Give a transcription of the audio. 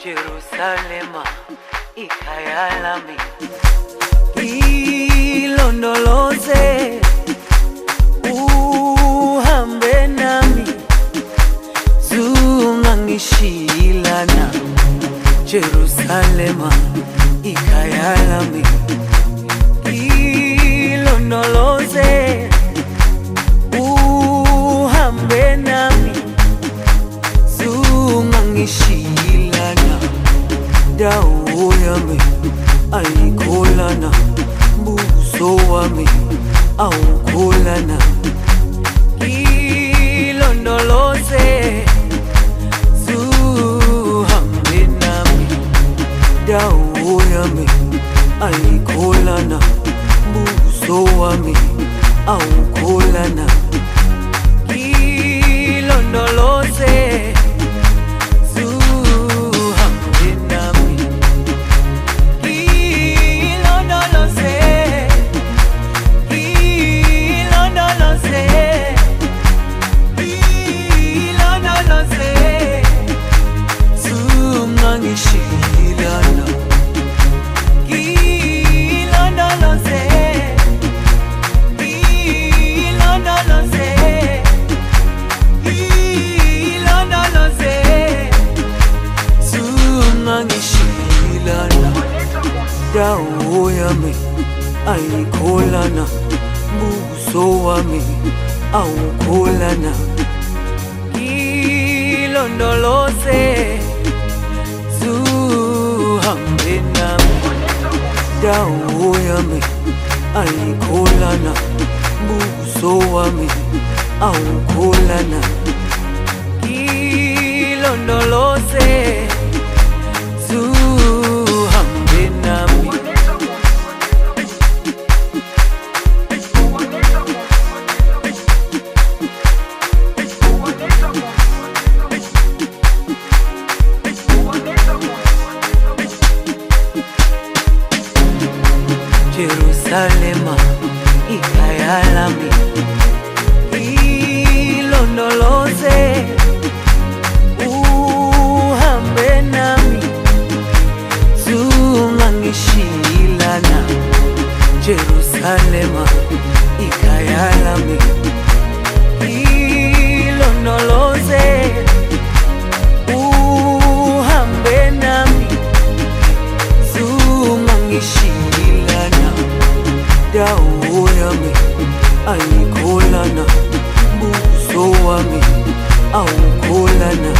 Jerusalema ikhaya lami, ilondoloze uhambe nami, zungangishilana. Jerusalema ikhaya lami, ilondoloze uhambe nami, zungangishilana. Dawo yami ayikholana, buso wami awukholana. Ilondoloze zuhambe nami, dawo yami ayikholana, buso wami awukholana. Ilondoloze dawo yami ayikholana, buso wami awukholana. Ilondoloze zuhambe nami, dawo yami ayikholana, buso wami awukholana. Ilondoloze zuhambe nami. Jerusalema ikhaya lami, ilondoloze uhambe nami, zungangishilana. Jerusalema ikhaya lami, ilondoloze uhambe nami, zungangishilana. Dawo yami ayikholana, buso wami awukholana.